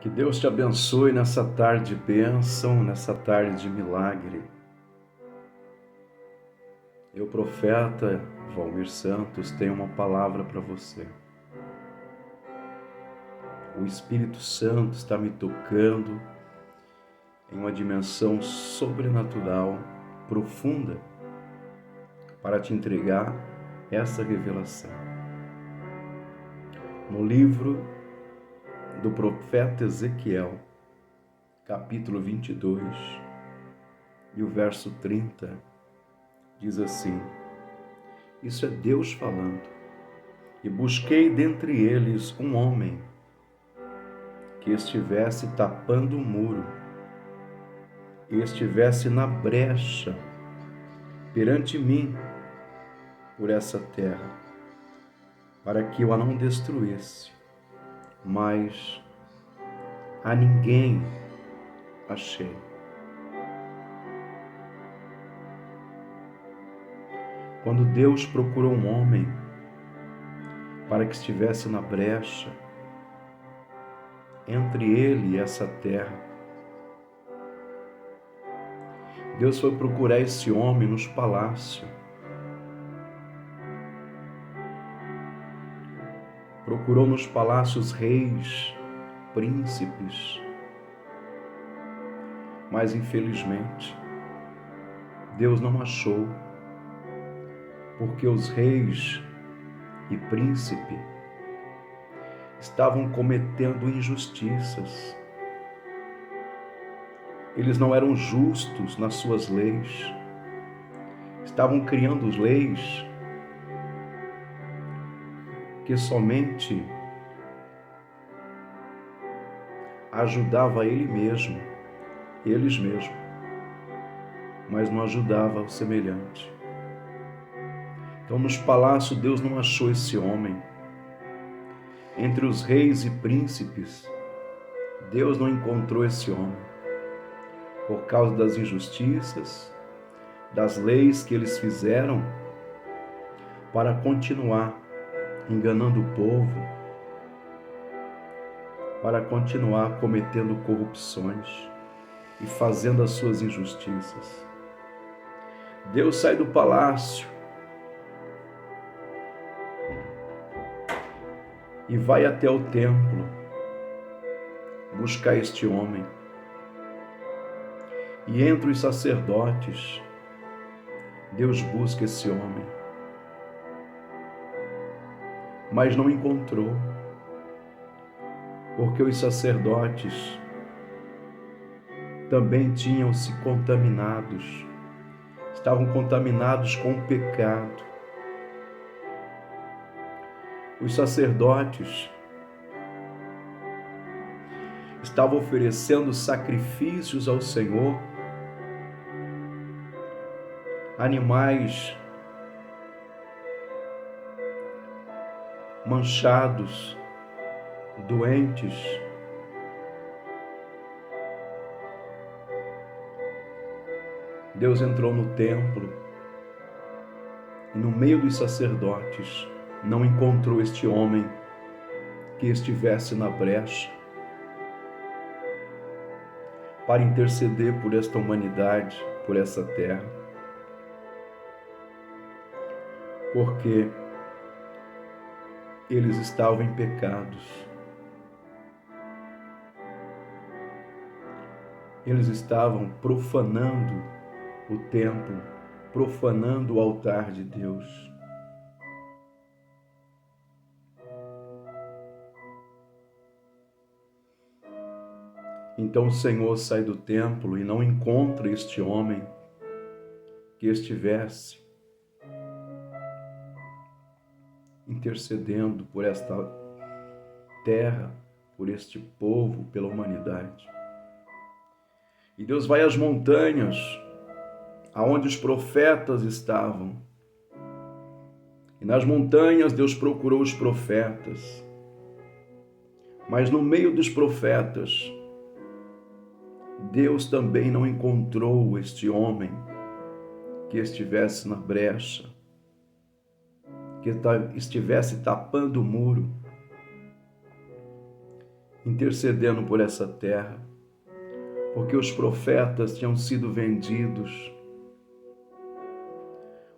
Que Deus te abençoe nessa tarde de bênção, nessa tarde de milagre. Eu, profeta Valmir Santos, tenho uma palavra para você. O Espírito Santo está me tocando em uma dimensão sobrenatural, profunda, para te entregar essa revelação. No livro do profeta Ezequiel, capítulo 22, e o verso 30, diz assim: isso é Deus falando. E busquei dentre eles um homem que estivesse tapando o muro e estivesse na brecha perante mim por essa terra, para que eu a não destruísse, mas a ninguém achei. Quando Deus procurou um homem para que estivesse na brecha entre ele e essa terra, Deus foi procurar esse homem nos palácios. Procurou nos palácios reis, príncipes, mas infelizmente Deus não achou, porque os reis e príncipes estavam cometendo injustiças. Eles não eram justos nas suas leis. Estavam criando leis que somente ajudava eles mesmos, mas não ajudava o semelhante. Então, nos palácios, Deus não achou esse homem. Entre os reis e príncipes, Deus não encontrou esse homem, por causa das injustiças, das leis que eles fizeram para continuar enganando o povo, para continuar cometendo corrupções e fazendo as suas injustiças. Deus sai do palácio e vai até o templo buscar este homem. E entre os sacerdotes, Deus busca esse homem, mas não encontrou, porque os sacerdotes também tinham se contaminados, estavam contaminados com o pecado. Os sacerdotes estavam oferecendo sacrifícios ao Senhor, animais manchados, doentes. Deus entrou no templo e no meio dos sacerdotes não encontrou este homem que estivesse na brecha para interceder por esta humanidade, por essa terra. Porque eles estavam em pecados. Eles estavam profanando o templo, profanando o altar de Deus. Então o Senhor sai do templo e não encontra este homem que estivesse intercedendo por esta terra, por este povo, pela humanidade. E Deus vai às montanhas, aonde os profetas estavam. E nas montanhas Deus procurou os profetas. Mas no meio dos profetas, Deus também não encontrou este homem que estivesse na brecha, que estivesse tapando o muro. intercedendo por essa terra, porque os profetas tinham sido vendidos.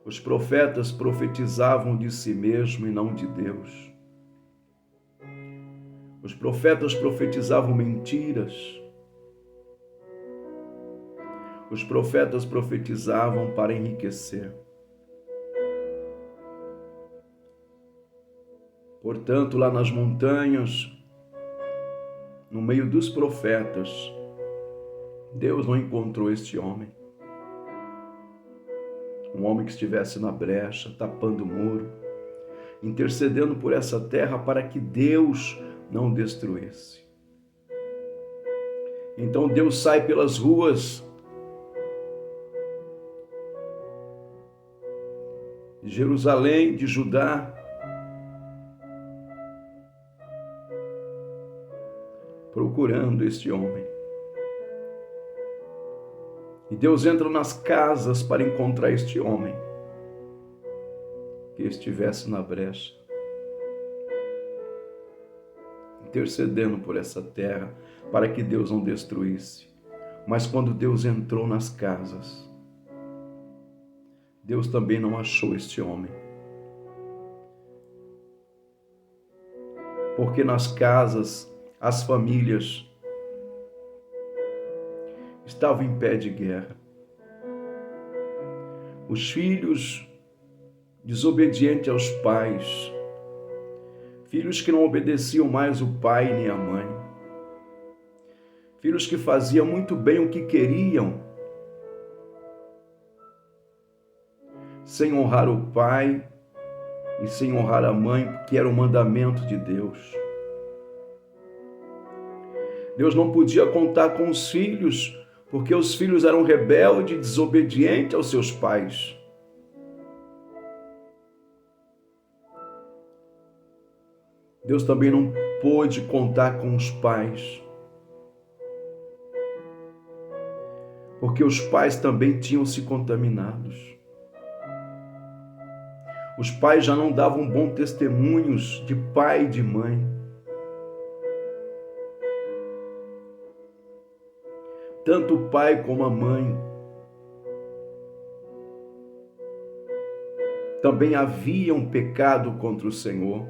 Os profetas profetizavam de si mesmo e não de Deus. Os profetas profetizavam mentiras. Os profetas profetizavam para enriquecer. Portanto, lá nas montanhas, no meio dos profetas, Deus não encontrou este homem. Um homem que estivesse na brecha, tapando o muro, intercedendo por essa terra para que Deus não destruísse. Então Deus sai pelas ruas de Jerusalém, de Judá, procurando este homem. E Deus entra nas casas para encontrar este homem que estivesse na brecha, intercedendo por essa terra para que Deus não destruísse. Mas quando Deus entrou nas casas, Deus também não achou este homem. Porque nas casas, as famílias estavam em pé de guerra. Os filhos desobedientes aos pais, filhos que não obedeciam mais o pai nem a mãe, filhos que faziam muito bem o que queriam, sem honrar o pai e sem honrar a mãe, que era o mandamento de Deus. Deus não podia contar com os filhos, porque os filhos eram rebeldes e desobedientes aos seus pais. Deus também não pôde contar com os pais, porque os pais também tinham se contaminados. Os pais já não davam bons testemunhos de pai e de mãe. Tanto o pai como a mãe também haviam pecado contra o Senhor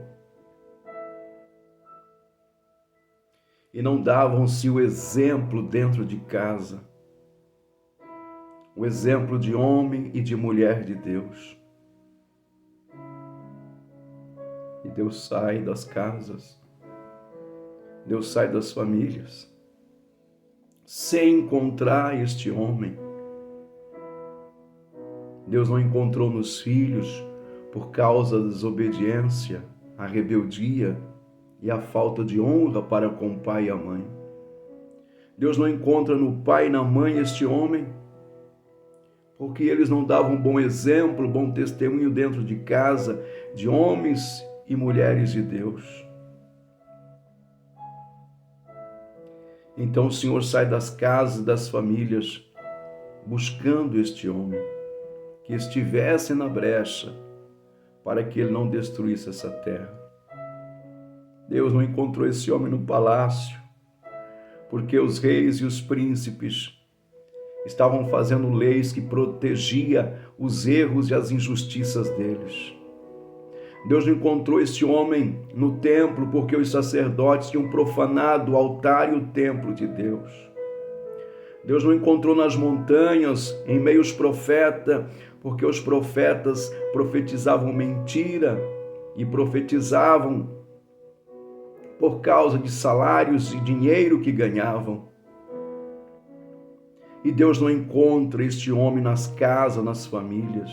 e não davam-se o exemplo dentro de casa, o exemplo de homem e de mulher de Deus. E Deus sai das casas, Deus sai das famílias, sem encontrar este homem. Deus não encontrou nos filhos por causa da desobediência, a rebeldia e a falta de honra para com o pai e a mãe. Deus não encontra no pai e na mãe este homem porque eles não davam bom exemplo, bom testemunho dentro de casa, de homens e mulheres de Deus. Então o Senhor sai das casas, das famílias, buscando este homem, que estivesse na brecha, para que ele não destruísse essa terra. Deus não encontrou esse homem no palácio, porque os reis e os príncipes estavam fazendo leis que protegiam os erros e as injustiças deles. Deus não encontrou esse homem no templo, porque os sacerdotes tinham profanado o altar e o templo de Deus. Deus não encontrou nas montanhas, em meio aos profetas, porque os profetas profetizavam mentira e profetizavam por causa de salários e dinheiro que ganhavam. E Deus não encontra este homem nas casas, nas famílias,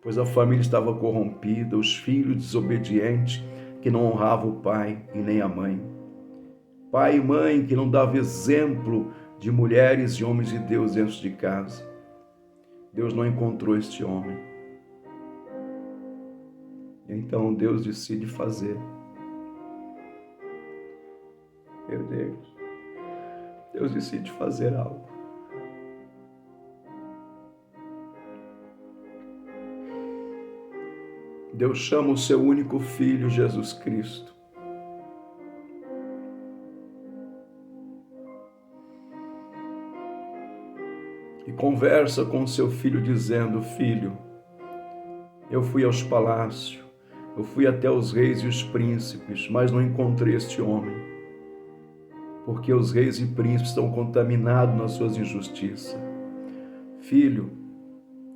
pois a família estava corrompida, os filhos desobedientes que não honravam o pai e nem a mãe. Pai e mãe que não davam exemplo de mulheres e homens de Deus dentro de casa. Deus não encontrou este homem. Então Deus decide fazer. Meu Deus, Deus decide fazer algo. Deus chama o seu único filho, Jesus Cristo, e conversa com seu filho dizendo: filho, eu fui aos palácios, eu fui até os reis e os príncipes, mas não encontrei este homem, porque os reis e príncipes estão contaminados nas suas injustiças. Filho,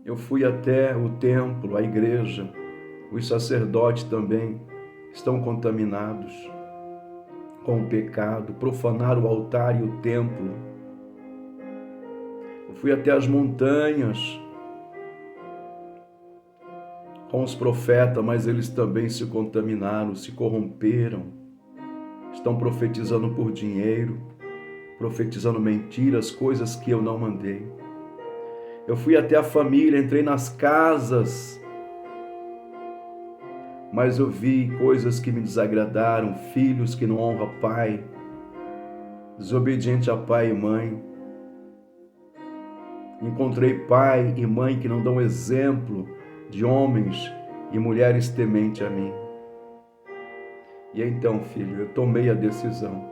eu fui até o templo, a igreja, os sacerdotes também estão contaminados com o pecado, profanaram o altar e o templo. Eu fui até as montanhas com os profetas, mas eles também se contaminaram, se corromperam, estão profetizando por dinheiro, profetizando mentiras, coisas que eu não mandei. Eu fui até a família, entrei nas casas, mas eu vi coisas que me desagradaram, filhos que não honram pai, desobediente a pai e mãe. Encontrei pai e mãe que não dão exemplo de homens e mulheres tementes a mim. E então, filho, eu tomei a decisão,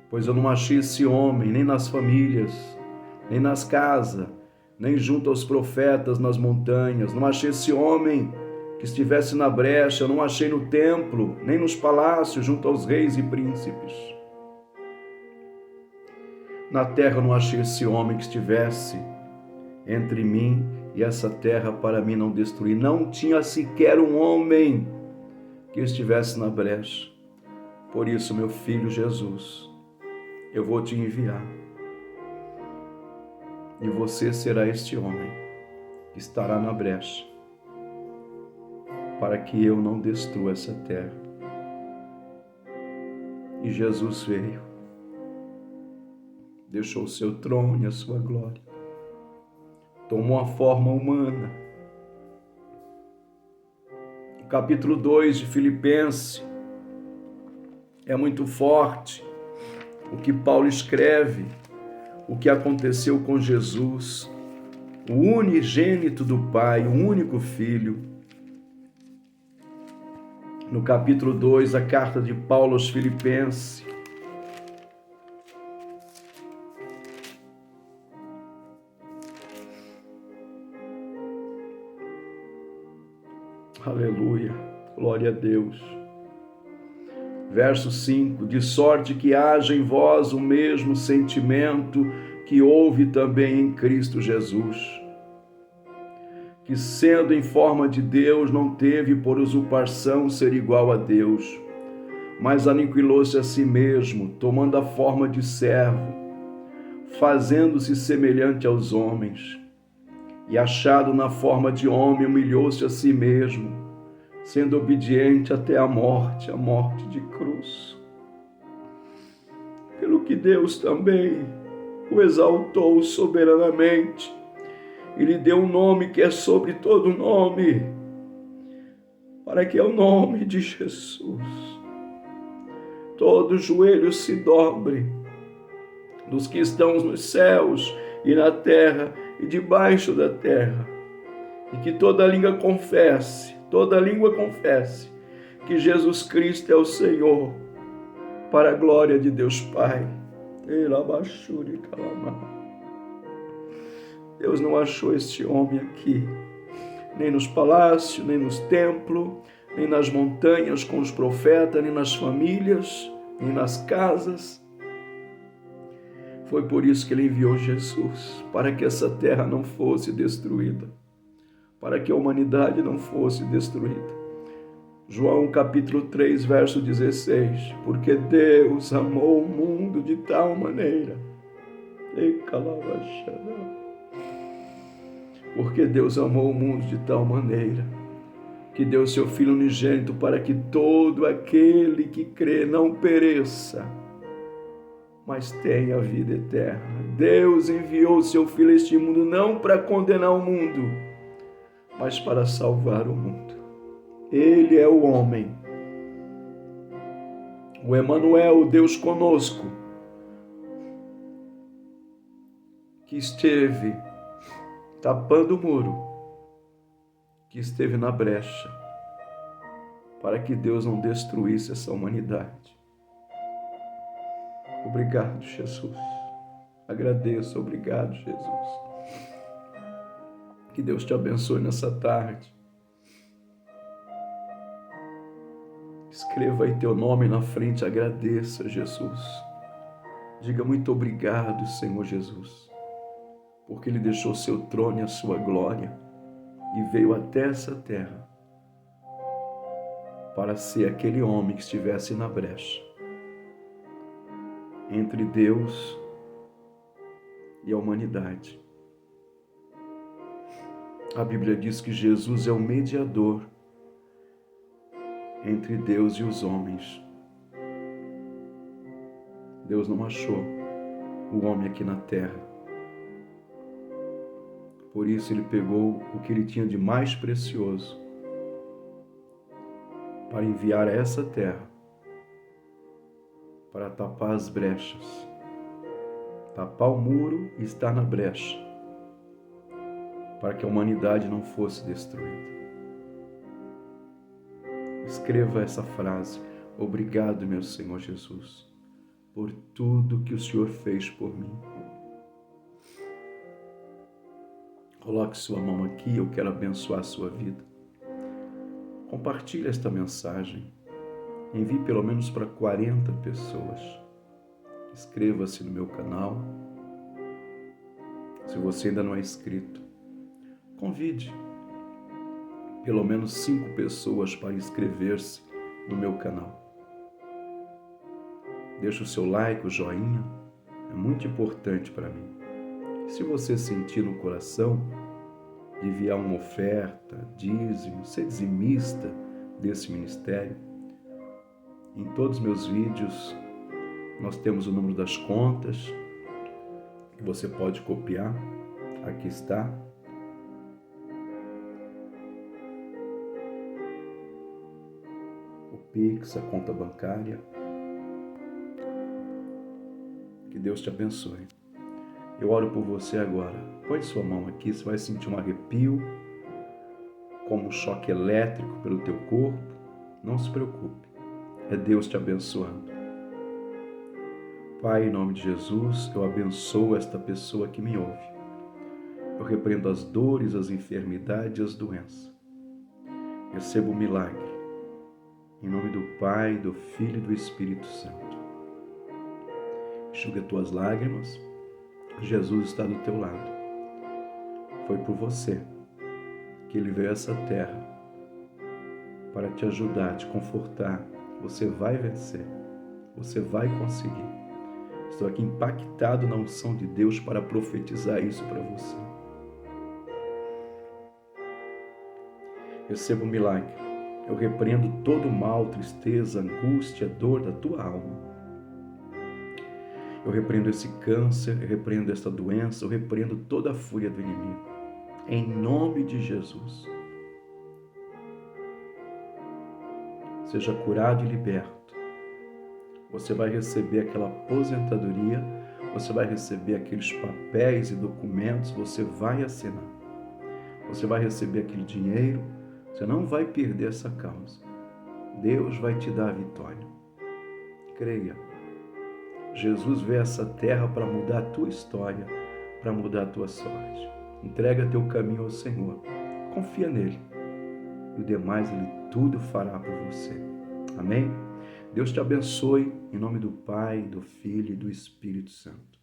pois eu não achei esse homem nem nas famílias, nem nas casas, nem junto aos profetas nas montanhas. Não achei esse homem que estivesse na brecha, não achei no templo, nem nos palácios junto aos reis e príncipes. Na terra não achei esse homem que estivesse entre mim e essa terra para mim não destruir. Não tinha sequer um homem que estivesse na brecha. Por isso, meu filho Jesus, eu vou te enviar. E você será este homem que estará na brecha para que eu não destrua essa terra. E Jesus veio, deixou o seu trono e a sua glória, tomou a forma humana. O capítulo 2 de Filipenses é muito forte o que Paulo escreve, o que aconteceu com Jesus, o unigênito do Pai, o único Filho. No capítulo 2, a carta de Paulo aos Filipenses, aleluia, glória a Deus. Verso 5, de sorte que haja em vós o mesmo sentimento que houve também em Cristo Jesus, que sendo em forma de Deus, não teve por usurpação ser igual a Deus, mas aniquilou-se a si mesmo, tomando a forma de servo, fazendo-se semelhante aos homens, e achado na forma de homem, humilhou-se a si mesmo, sendo obediente até a morte de cruz. Pelo que Deus também o exaltou soberanamente e lhe deu um nome que é sobre todo nome, para que ao nome de Jesus todo joelho se dobre, dos que estão nos céus e na terra e debaixo da terra, e que toda língua confesse que Jesus Cristo é o Senhor, para a glória de Deus Pai. Deus não achou este homem aqui, nem nos palácios, nem nos templos, nem nas montanhas com os profetas, nem nas famílias, nem nas casas. Foi por isso que ele enviou Jesus, para que essa terra não fosse destruída, para que a humanidade não fosse destruída. João capítulo 3, verso 16, porque Deus amou o mundo de tal maneira, porque Deus amou o mundo de tal maneira, que deu seu Filho unigênito para que todo aquele que crê não pereça, mas tenha a vida eterna. Deus enviou seu Filho a este mundo não para condenar o mundo, mas para salvar o mundo. Ele é o homem, o Emanuel, o Deus conosco, que esteve tapando o muro, que esteve na brecha, para que Deus não destruísse essa humanidade. Obrigado, Jesus. Agradeço, obrigado, Jesus. Que Deus te abençoe nessa tarde. Escreva aí teu nome na frente, agradeça, Jesus. Diga muito obrigado, Senhor Jesus, porque Ele deixou seu trono e a sua glória e veio até essa terra para ser aquele homem que estivesse na brecha entre Deus e a humanidade. A Bíblia diz que Jesus é o mediador entre Deus e os homens. Deus não achou o homem aqui na terra. Por isso Ele pegou o que Ele tinha de mais precioso para enviar a essa terra, para tapar as brechas, tapar o muro e estar na brecha, para que a humanidade não fosse destruída. Escreva essa frase: obrigado, meu Senhor Jesus, por tudo que o Senhor fez por mim. Coloque sua mão aqui, eu quero abençoar a sua vida. Compartilhe esta mensagem. Envie pelo menos para 40 pessoas. Inscreva-se no meu canal. Se você ainda não é inscrito, convide pelo menos 5 pessoas para inscrever-se no meu canal. Deixe o seu like, o joinha, é muito importante para mim. Se você sentir no coração de enviar uma oferta, dízimo, ser dizimista desse ministério, em todos os meus vídeos nós temos o número das contas que você pode copiar. Aqui está. O Pix, a conta bancária. Que Deus te abençoe. Eu oro por você agora. Põe sua mão aqui, você vai sentir um arrepio, como um choque elétrico pelo teu corpo. Não se preocupe, é Deus te abençoando. Pai, em nome de Jesus, eu abençoo esta pessoa que me ouve. Eu repreendo as dores, as enfermidades e as doenças. Recebo o milagre. Em nome do Pai, do Filho e do Espírito Santo. Enxuga tuas lágrimas. Jesus está do teu lado. Foi por você que Ele veio a essa terra para te ajudar, te confortar. Você vai vencer. Você vai conseguir. Estou aqui impactado na unção de Deus para profetizar isso para você. Receba o milagre. Eu repreendo todo mal, tristeza, angústia, dor da tua alma. Eu repreendo esse câncer, eu repreendo esta doença, eu repreendo toda a fúria do inimigo. Em nome de Jesus. Seja curado e liberto. Você vai receber aquela aposentadoria, você vai receber aqueles papéis e documentos, você vai assinar. Você vai receber aquele dinheiro, você não vai perder essa causa. Deus vai te dar a vitória. Creia. Jesus veio a essa terra para mudar a tua história, para mudar a tua sorte. Entrega teu caminho ao Senhor. Confia nele. E o demais Ele tudo fará por você. Amém? Deus te abençoe em nome do Pai, do Filho e do Espírito Santo.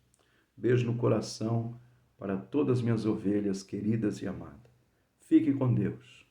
Beijo no coração para todas as minhas ovelhas queridas e amadas. Fique com Deus.